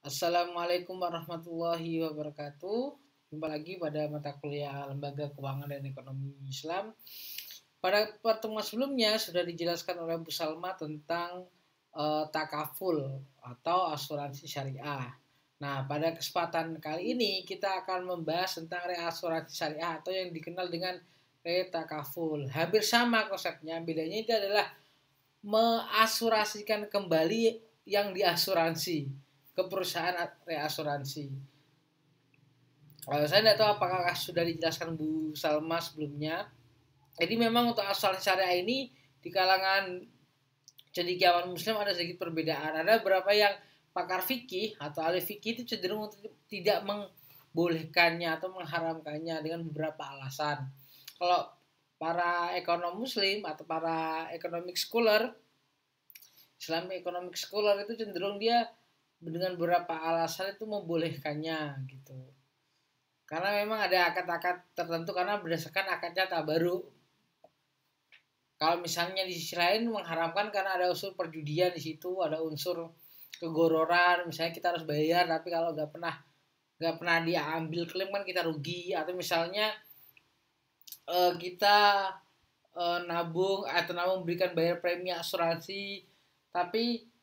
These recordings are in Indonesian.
Assalamualaikum warahmatullahi wabarakatuh. Jumpa lagi pada mata kuliah Lembaga Keuangan dan Ekonomi Islam. Pada pertemuan sebelumnya sudah dijelaskan oleh Bu Salma tentang takaful atau asuransi syariah. Nah, pada kesempatan kali ini kita akan membahas tentang reasuransi syariah atau yang dikenal dengan retakaful. Hampir sama konsepnya, bedanya itu adalah mengasurasikan kembali yang diasuransi ke perusahaan reasuransi. Saya tidak tahu apakah sudah dijelaskan Bu Salma sebelumnya. Jadi memang untuk asuransi syariah ini di kalangan cendekiawan Muslim ada sedikit perbedaan. Ada beberapa yang pakar fikih atau ahli fikih itu cenderung untuk tidak membolehkannya atau mengharamkannya dengan beberapa alasan. Kalau para ekonom Muslim atau para economic scholar, Islamic economic scholar itu cenderung dia dengan beberapa alasan itu membolehkannya gitu. Karena memang ada akad-akad tertentu karena berdasarkan akadnya tabaruk. Kalau misalnya di sisi lain mengharamkan karena ada unsur perjudian di situ, ada unsur kegororan, misalnya kita harus bayar tapi kalau nggak pernah diambil klaim kan kita rugi, atau misalnya kita nabung atau memberikan bayar premi asuransi tapi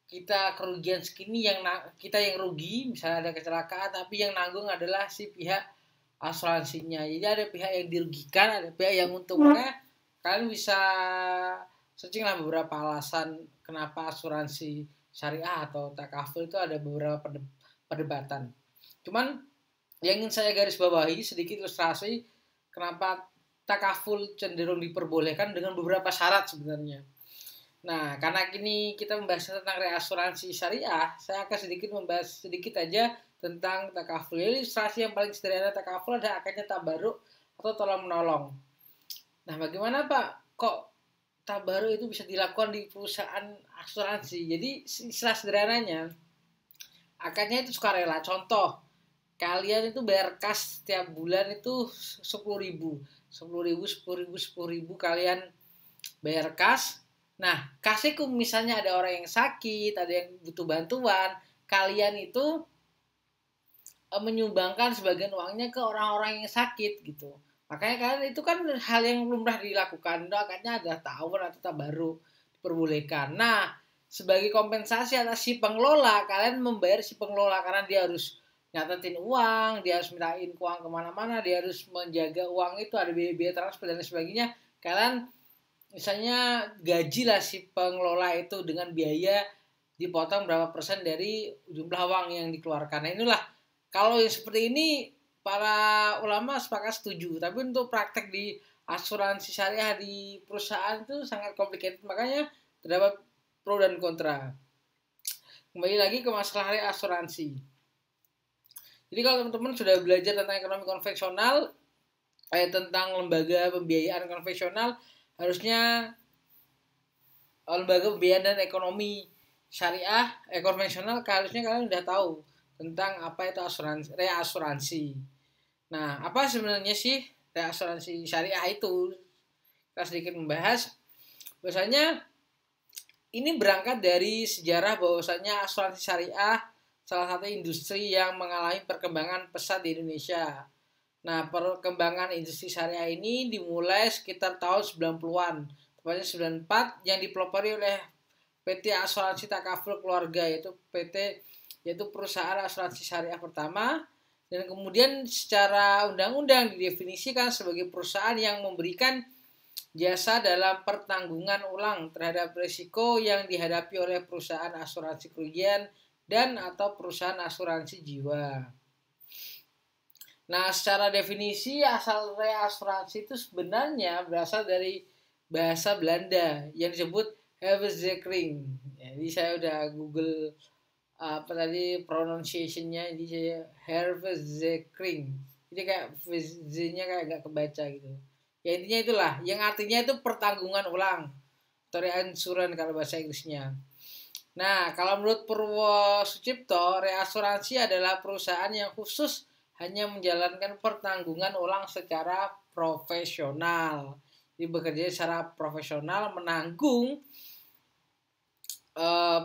kita kerugian segini yang kita yang rugi, misalnya ada kecelakaan tapi yang nanggung adalah si pihak asuransinya. Jadi ada pihak yang dirugikan, ada pihak yang untung. Makanya kalian bisa searching lah beberapa alasan kenapa asuransi syariah atau takaful itu ada beberapa perdebatan. Cuman yang ingin saya garis bawahi sedikit ilustrasi kenapa takaful cenderung diperbolehkan dengan beberapa syarat sebenarnya. Nah, karena kini kita membahas tentang reasuransi syariah, saya akan membahas sedikit aja tentang takaful. Ilustrasi yang paling sederhana takaful ada akadnya tabaruk atau tolong menolong. Nah, bagaimana Pak? Kok tabaruk itu bisa dilakukan di perusahaan asuransi? Jadi, istilah sederhananya, akadnya itu sukarela. Contoh, kalian itu bayar kas setiap bulan itu 10.000. 10.000 kalian bayar kas. Nah, kasihku misalnya ada orang yang sakit, ada yang butuh bantuan, kalian itu menyumbangkan sebagian uangnya ke orang-orang yang sakit gitu. Makanya kalian itu kan hal yang lumrah dilakukan. Akadnya adalah ta'awun atau tabaruk, diperbolehkan. Nah, sebagai kompensasi atas si pengelola, kalian membayar si pengelola karena dia harus nyatetin uang, dia harus mintain uang kemana-mana, dia harus menjaga uang itu, ada biaya-biaya transfer dan sebagainya. Kalian misalnya gaji lah si pengelola itu dengan biaya dipotong berapa persen dari jumlah uang yang dikeluarkan. Nah inilah, kalau yang seperti ini para ulama sepakat setuju, tapi untuk praktek di asuransi syariah di perusahaan itu sangat complicated, makanya terdapat pro dan kontra. Kembali lagi ke masalah asuransi. Jadi kalau teman-teman sudah belajar tentang ekonomi konvensional, tentang lembaga pembiayaan konvensional, harusnya lembaga pembiayaan dan ekonomi syariah konvensional harusnya kalian udah tahu tentang apa itu reasuransi. Nah, apa sebenarnya sih reasuransi syariah itu? Kita sedikit membahas. Bahwasanya ini berangkat dari sejarah bahwasanya asuransi syariah salah satu industri yang mengalami perkembangan pesat di Indonesia. Nah, perkembangan industri syariah ini dimulai sekitar tahun 90-an, tepatnya 94, yang dipelopori oleh PT Asuransi Takaful Keluarga, yaitu perusahaan asuransi syariah pertama, dan kemudian secara undang-undang didefinisikan sebagai perusahaan yang memberikan jasa dalam pertanggungan ulang terhadap risiko yang dihadapi oleh perusahaan asuransi kerugian dan atau perusahaan asuransi jiwa. Nah, secara definisi asal reasuransi itu sebenarnya berasal dari bahasa Belanda yang disebut verzekering. Jadi saya udah Google apa tadi pronunciation-nya, jadi saya verzekering. Jadi kayak Z-nya kayak gak kebaca gitu. Ya intinya itulah, yang artinya itu pertanggungan ulang atau reinsurance kalau bahasa Inggrisnya. Nah, kalau menurut Purwo Sucipto, reasuransi adalah perusahaan yang khusus hanya menjalankan pertanggungan ulang secara profesional. Jadi bekerja secara profesional menanggung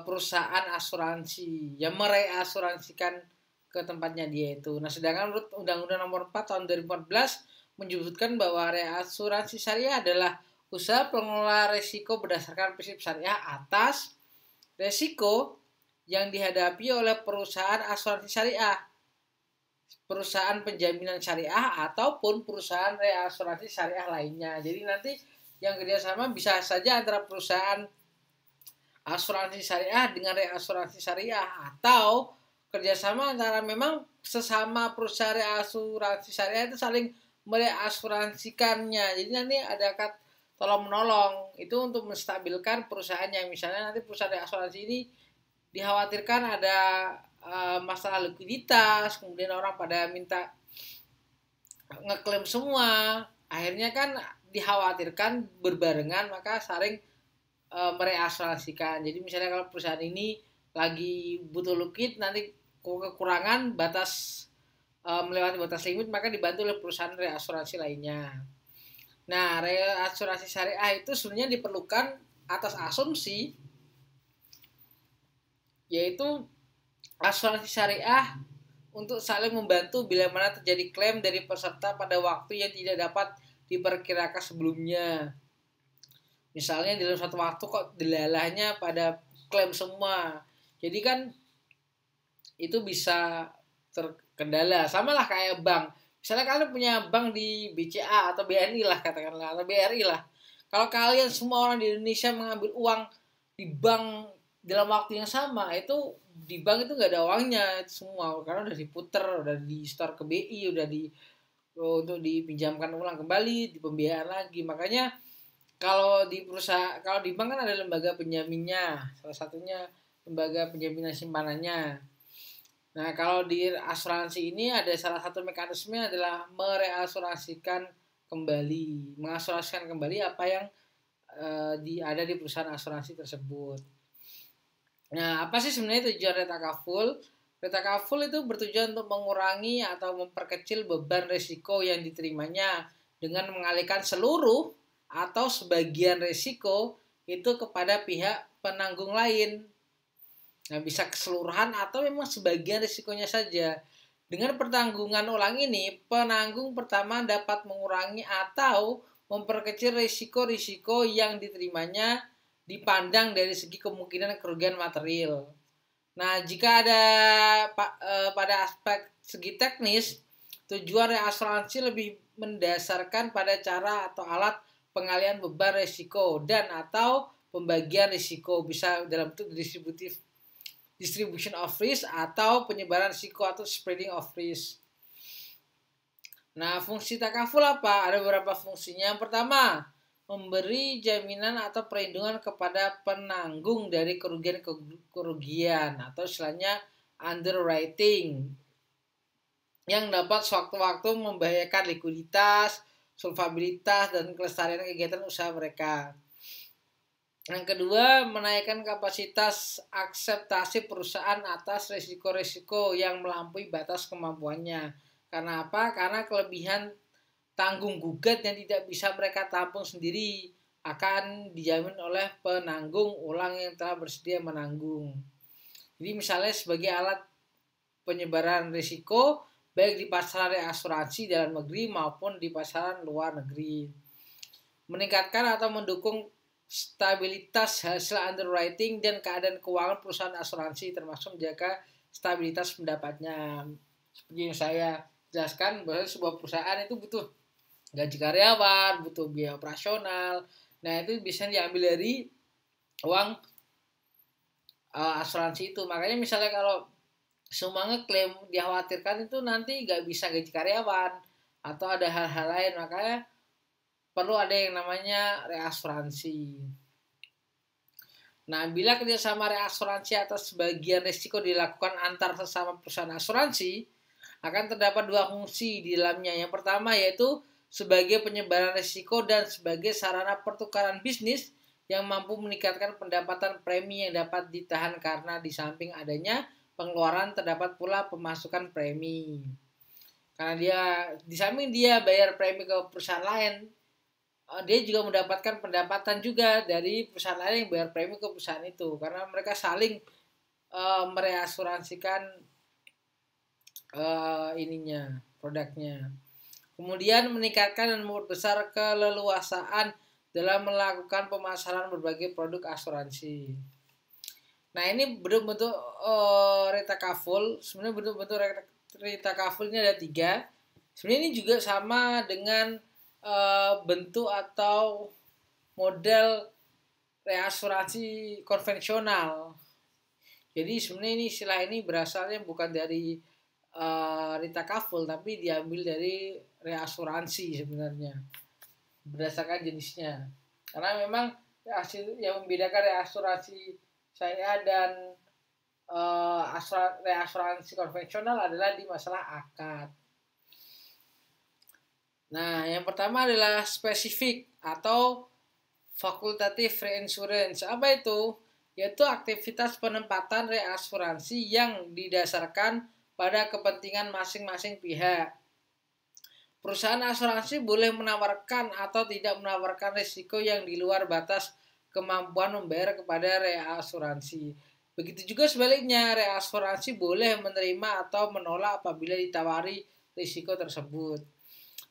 perusahaan asuransi yang mereasuransikan ke tempatnya dia itu. Nah, sedangkan menurut Undang-Undang Nomor 4 Tahun 2014 menyebutkan bahwa reasuransi syariah adalah usaha pengelola risiko berdasarkan prinsip syariah atas risiko yang dihadapi oleh perusahaan asuransi syariah, perusahaan penjaminan syariah, ataupun perusahaan reasuransi syariah lainnya. Jadi nanti yang kerjasama bisa saja antara perusahaan asuransi syariah dengan reasuransi syariah, atau kerjasama antara memang sesama perusahaan reasuransi syariah itu saling mereasuransikannya. Jadi nanti ada tolong menolong itu untuk menstabilkan perusahaannya. Misalnya nanti perusahaan reasuransi ini dikhawatirkan ada masalah likuiditas, kemudian orang pada minta ngeklaim semua, akhirnya kan dikhawatirkan berbarengan, maka saling mereasuransikan. Jadi misalnya kalau perusahaan ini lagi butuh liquid, nanti kekurangan batas melewati batas limit, maka dibantu oleh perusahaan reasuransi lainnya. Nah, reasuransi syariah itu sebenarnya diperlukan atas asumsi, yaitu asuransi syariah untuk saling membantu bila mana terjadi klaim dari peserta pada waktu yang tidak dapat diperkirakan sebelumnya. Misalnya dalam satu waktu kok delalahnya pada klaim semua. Jadi kan itu bisa terkendala. Sama lah kayak bank. Misalnya kalian punya bank di BCA atau BNI lah katakanlah, atau BRI lah. Kalau kalian semua orang di Indonesia mengambil uang di bank dalam waktu yang sama, itu di bank itu nggak ada uangnya semua, karena udah diputer, udah di store ke BI, udah untuk dipinjamkan ulang kembali, di pembiayaan lagi. Makanya kalau di kalau di bank kan ada lembaga penjaminnya, salah satunya lembaga penjaminan simpanannya. Nah, kalau di asuransi ini ada salah satu mekanisme adalah mereasuransikan kembali, mengasuransikan kembali apa yang ada di perusahaan asuransi tersebut. Nah, apa sih sebenarnya tujuan retakaful? Retakaful itu bertujuan untuk mengurangi atau memperkecil beban risiko yang diterimanya dengan mengalihkan seluruh atau sebagian risiko itu kepada pihak penanggung lain. Nah, bisa keseluruhan atau memang sebagian risikonya saja. Dengan pertanggungan ulang ini, penanggung pertama dapat mengurangi atau memperkecil risiko-risiko yang diterimanya dipandang dari segi kemungkinan kerugian material. Nah, jika ada pada aspek segi teknis, tujuan reasuransi lebih mendasarkan pada cara atau alat pengalihan beban risiko dan atau pembagian risiko, bisa dalam bentuk distribution of risk atau penyebaran risiko atau spreading of risk. Nah, fungsi takaful apa? Ada beberapa fungsinya. Yang pertama, memberi jaminan atau perlindungan kepada penanggung dari kerugian atau istilahnya underwriting yang dapat sewaktu-waktu membahayakan likuiditas, solvabilitas, dan kelestarian kegiatan usaha mereka. Yang kedua, menaikkan kapasitas akseptasi perusahaan atas risiko-risiko yang melampaui batas kemampuannya. Karena apa? Karena kelebihan tanggung gugat yang tidak bisa mereka tampung sendiri akan dijamin oleh penanggung ulang yang telah bersedia menanggung. Jadi misalnya sebagai alat penyebaran risiko baik di pasaran reasuransi dalam negeri maupun di pasaran luar negeri. Meningkatkan atau mendukung stabilitas hasil underwriting dan keadaan keuangan perusahaan asuransi, termasuk menjaga stabilitas pendapatnya. Seperti yang saya jelaskan, bahwa sebuah perusahaan itu butuh gaji karyawan, butuh biaya operasional. Nah, itu bisa diambil dari uang asuransi itu. Makanya misalnya kalau semua ngeklaim, dikhawatirkan itu nanti nggak bisa gaji karyawan atau ada hal-hal lain, makanya perlu ada yang namanya reasuransi. Nah, bila kerjasama reasuransi atas sebagian risiko dilakukan antar sesama perusahaan asuransi, akan terdapat dua fungsi di dalamnya. Yang pertama yaitu sebagai penyebaran risiko dan sebagai sarana pertukaran bisnis yang mampu meningkatkan pendapatan premi yang dapat ditahan, karena di samping adanya pengeluaran terdapat pula pemasukan premi. Karena dia di samping dia bayar premi ke perusahaan lain, dia juga mendapatkan pendapatan juga dari perusahaan lain yang bayar premi ke perusahaan itu, karena mereka saling mereasuransikan ininya, produknya. Kemudian meningkatkan dan memperbesar keleluasaan dalam melakukan pemasaran berbagai produk asuransi. Nah, ini bentuk-bentuk reta kaful. Sebenarnya bentuk-bentuk reta kaful ini ada 3. Sebenarnya ini juga sama dengan bentuk atau model reasuransi konvensional. Jadi sebenarnya ini istilah ini berasalnya bukan dari reta kaful, tapi diambil dari reasuransi sebenarnya berdasarkan jenisnya. Karena memang hasil yang membedakan reasuransi syariah dan reasuransi konvensional adalah di masalah akad. Nah, yang pertama adalah spesifik atau fakultatif reinsurance. Apa itu? Yaitu aktivitas penempatan reasuransi yang didasarkan pada kepentingan masing-masing pihak. Perusahaan asuransi boleh menawarkan atau tidak menawarkan risiko yang di luar batas kemampuan membayar kepada reasuransi. Begitu juga sebaliknya, reasuransi boleh menerima atau menolak apabila ditawari risiko tersebut.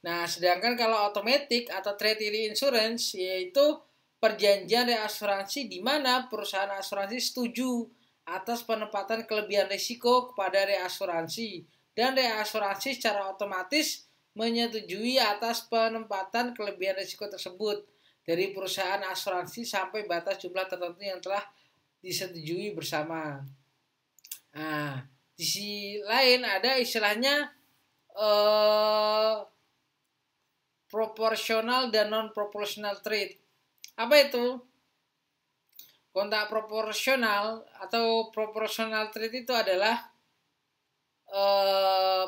Nah, sedangkan kalau automatic atau treaty insurance yaitu perjanjian reasuransi di mana perusahaan asuransi setuju atas penempatan kelebihan risiko kepada reasuransi dan reasuransi secara otomatis menyetujui atas penempatan kelebihan risiko tersebut dari perusahaan asuransi sampai batas jumlah tertentu yang telah disetujui bersama. Nah, di sisi lain ada istilahnya proporsional dan non-proportional trade. Apa itu? Kontrak proporsional atau proportional trade itu adalah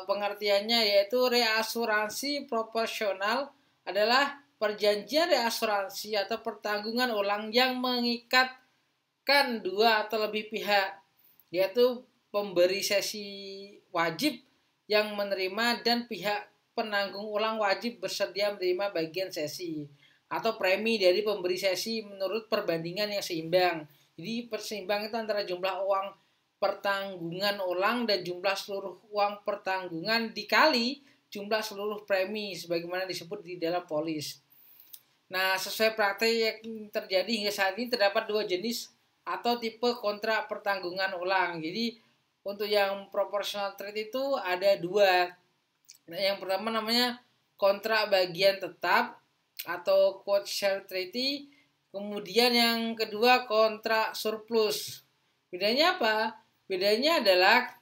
pengertiannya yaitu reasuransi proporsional adalah perjanjian reasuransi atau pertanggungan ulang yang mengikatkan dua atau lebih pihak, yaitu pemberi sesi wajib yang menerima dan pihak penanggung ulang wajib bersedia menerima bagian sesi atau premi dari pemberi sesi menurut perbandingan yang seimbang. Jadi perseimbang itu antara jumlah uang pertanggungan ulang dan jumlah seluruh uang pertanggungan dikali jumlah seluruh premi sebagaimana disebut di dalam polis. Nah, sesuai praktek yang terjadi hingga saat ini terdapat 2 jenis atau tipe kontrak pertanggungan ulang. Jadi untuk yang proportional trade itu ada 2. Nah, yang pertama namanya kontrak bagian tetap atau quote share treaty. Kemudian yang kedua kontrak surplus. Bedanya apa? Bedanya adalah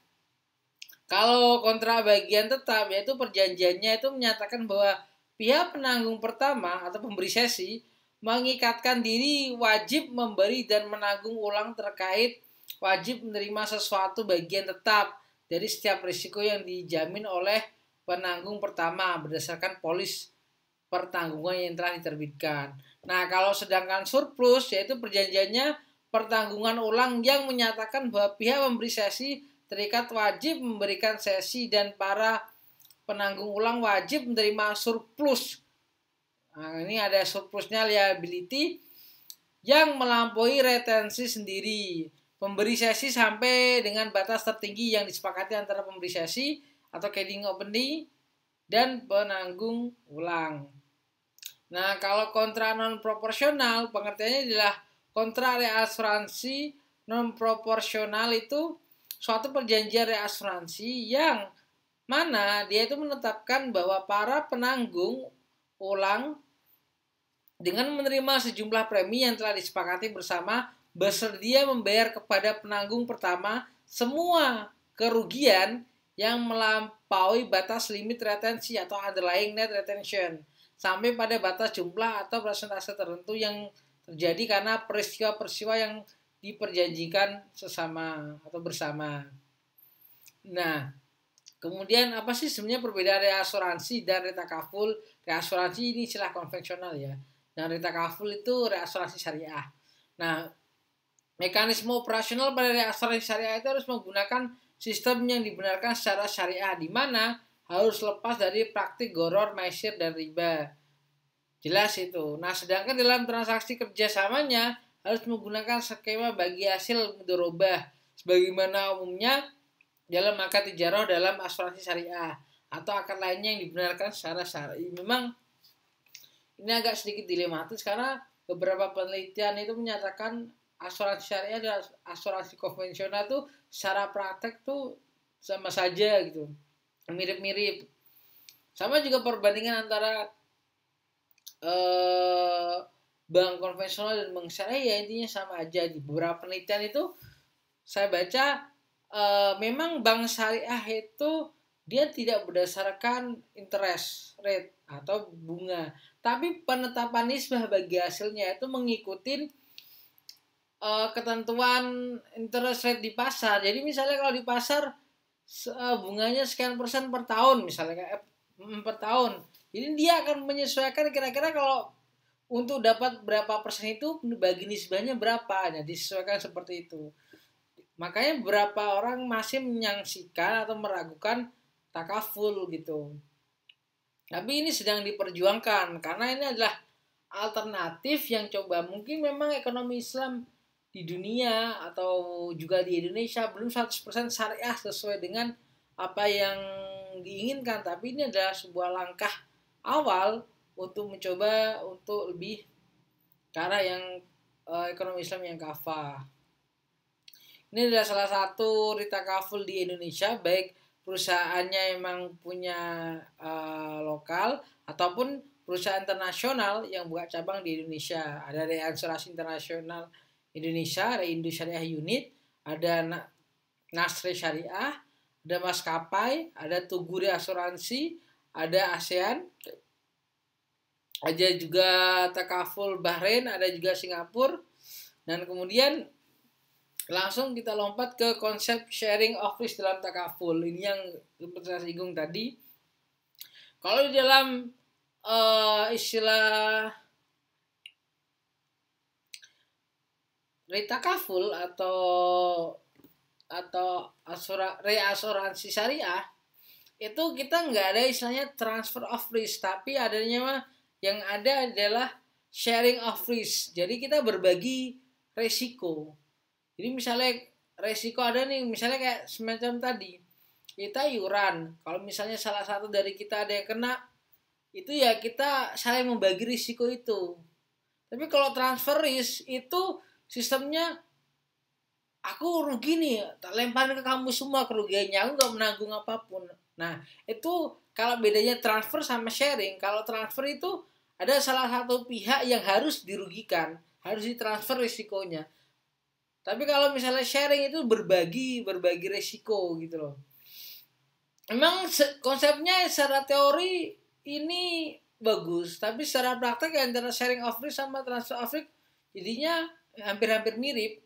kalau kontrak bagian tetap yaitu perjanjiannya itu menyatakan bahwa pihak penanggung pertama atau pemberi sesi mengikatkan diri wajib memberi dan menanggung ulang terkait wajib menerima sesuatu bagian tetap dari setiap risiko yang dijamin oleh penanggung pertama berdasarkan polis pertanggungan yang telah diterbitkan. Nah, kalau sedangkan surplus yaitu perjanjiannya pertanggungan ulang yang menyatakan bahwa pihak pemberi sesi terikat wajib memberikan sesi dan para penanggung ulang wajib menerima surplus. Nah, ini ada surplusnya liability yang melampaui retensi sendiri. Pemberi sesi sampai dengan batas tertinggi yang disepakati antara pemberi sesi atau ceding opening dan penanggung ulang. Nah, kalau kontrak non proporsional pengertiannya adalah kontrak reasuransi non proporsional itu suatu perjanjian reasuransi yang mana dia itu menetapkan bahwa para penanggung ulang dengan menerima sejumlah premi yang telah disepakati bersama bersedia membayar kepada penanggung pertama semua kerugian yang melampaui batas limit retensi atau underlying net retention sampai pada batas jumlah atau persentase tertentu yang terjadi karena peristiwa-peristiwa yang diperjanjikan sesama atau bersama. Nah, kemudian apa sih sebenarnya perbedaan reasuransi dan retakaful? Reasuransi ini istilah konvensional ya. Dan retakaful itu reasuransi syariah. Nah, mekanisme operasional pada reasuransi syariah itu harus menggunakan sistem yang dibenarkan secara syariah di mana harus lepas dari praktik goror, maisir, dan riba. Jelas itu. Nah, sedangkan dalam transaksi kerjasamanya harus menggunakan skema bagi hasil mudharabah sebagaimana umumnya dalam akad tijarah dalam asuransi syariah atau akad lainnya yang dibenarkan secara syar'i. Memang ini agak sedikit dilematis karena beberapa penelitian itu menyatakan asuransi syariah dan asuransi konvensional tuh secara praktek tuh sama saja gitu, mirip-mirip. Sama juga perbandingan antara bank konvensional dan bank syariah ya intinya sama aja. Di beberapa penelitian itu saya baca memang bank syariah itu dia tidak berdasarkan interest rate atau bunga, tapi penetapan nisbah bagi hasilnya itu mengikuti ketentuan interest rate di pasar. Jadi misalnya kalau di pasar bunganya sekian persen per tahun misalnya kayak per tahun. Jadi dia akan menyesuaikan kira-kira kalau untuk dapat berapa persen itu bagi nisbahnya berapa. Nah, disesuaikan seperti itu. Makanya beberapa orang masih menyaksikan atau meragukan takaful gitu. Tapi ini sedang diperjuangkan karena ini adalah alternatif yang coba mungkin memang ekonomi Islam di dunia atau juga di Indonesia belum 100% syariah sesuai dengan apa yang diinginkan, tapi ini adalah sebuah langkah awal untuk mencoba untuk lebih ke arah yang ekonomi Islam yang kafah. Ini adalah salah satu rita kaful di Indonesia, baik perusahaannya memang punya lokal ataupun perusahaan internasional yang buka cabang di Indonesia. Ada Reasuransi Internasional Indonesia, Reindo Syariah Unit, ada Nasre Syariah, ada Maskapai, ada Tuguri Asuransi, ada ASEAN, ada juga Takaful Bahrain, ada juga Singapura, dan kemudian langsung kita lompat ke konsep sharing of risk dalam takaful. Ini yang seperti saya singgung tadi. Kalau di dalam istilah retakaful atau reasuransi syariah itu kita nggak ada istilahnya transfer of risk, tapi adanya yang ada adalah sharing of risk. Jadi kita berbagi resiko. Jadi misalnya resiko ada nih, misalnya kayak semacam tadi kita iuran, kalau misalnya salah satu dari kita ada yang kena, itu ya kita saling membagi risiko itu. Tapi kalau transfer risk itu sistemnya aku rugi nih, tak lemparin ke kamu semua kerugiannya, aku nggak menanggung apapun. Nah itu kalau bedanya transfer sama sharing. Kalau transfer itu ada salah satu pihak yang harus dirugikan, harus ditransfer risikonya. Tapi kalau misalnya sharing itu berbagi risiko gitu loh. Emang konsepnya secara teori ini bagus, tapi secara praktek antara sharing of risk sama transfer of risk jadinya hampir-hampir mirip.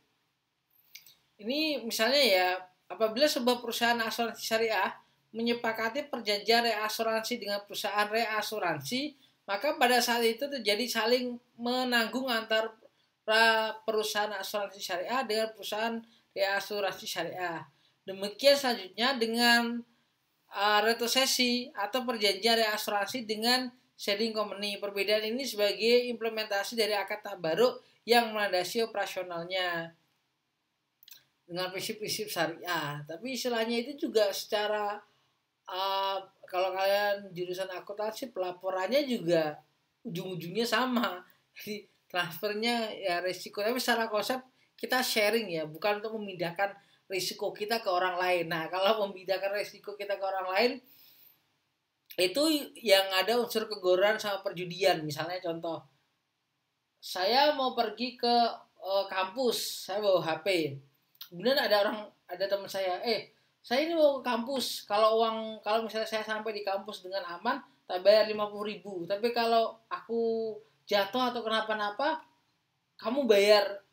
Ini misalnya ya, apabila sebuah perusahaan asuransi syariah menyepakati perjanjian reasuransi dengan perusahaan reasuransi, maka pada saat itu terjadi saling menanggung antar perusahaan asuransi syariah dengan perusahaan reasuransi syariah. Demikian selanjutnya dengan retrosesi atau perjanjian reasuransi dengan sharing company. Perbedaan ini sebagai implementasi dari akad tabaruk yang melandasi operasionalnya dengan prinsip-prinsip syariah. Tapi istilahnya itu juga secara kalau kalian jurusan akuntansi pelaporannya juga ujung-ujungnya sama. Jadi transfernya ya resiko, tapi secara konsep kita sharing ya, bukan untuk memindahkan risiko kita ke orang lain. Nah kalau memindahkan risiko kita ke orang lain itu yang ada unsur kegoran sama perjudian. Misalnya contoh, saya mau pergi ke kampus, saya bawa HP, kemudian ada teman saya ini mau ke kampus, kalau misalnya saya sampai di kampus dengan aman tak bayar 50.000, tapi kalau aku jatuh atau kenapa-napa kamu bayar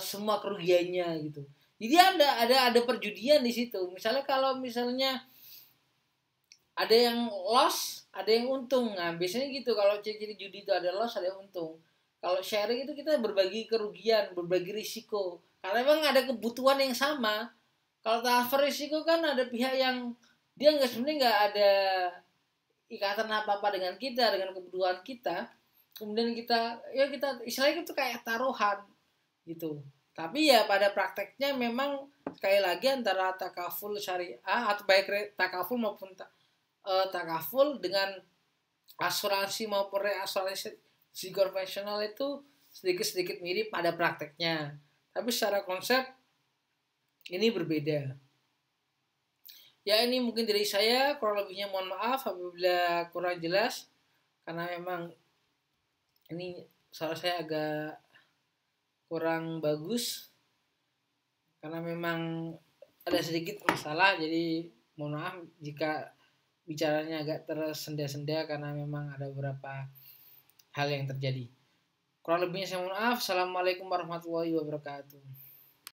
semua kerugiannya gitu. Jadi ada perjudian di situ. Misalnya kalau misalnya ada yang loss, ada yang untung. Nah biasanya gitu, kalau ciri-ciri judi itu ada loss, ada yang untung. Kalau sharing itu kita berbagi kerugian, berbagi risiko, karena memang ada kebutuhan yang sama. Kalau transfer risiko kan ada pihak yang dia sebenarnya nggak ada ikatan apa-apa dengan kita, dengan kebutuhan kita, kemudian kita ya kita istilahnya itu kayak taruhan gitu. Tapi ya pada prakteknya memang sekali lagi antara takaful syariah atau baik takaful maupun takaful dengan asuransi maupun reasuransi konvensional itu sedikit-sedikit mirip pada prakteknya. Tapi secara konsep ini berbeda. Ya ini mungkin dari saya, kurang lebihnya mohon maaf apabila kurang jelas. Karena memang ini suara saya agak kurang bagus. Karena memang ada sedikit masalah, jadi mohon maaf jika bicaranya agak tersenda-senda karena memang ada beberapa hal yang terjadi. Kurang lebihnya saya mohon maaf. Assalamualaikum warahmatullahi wabarakatuh.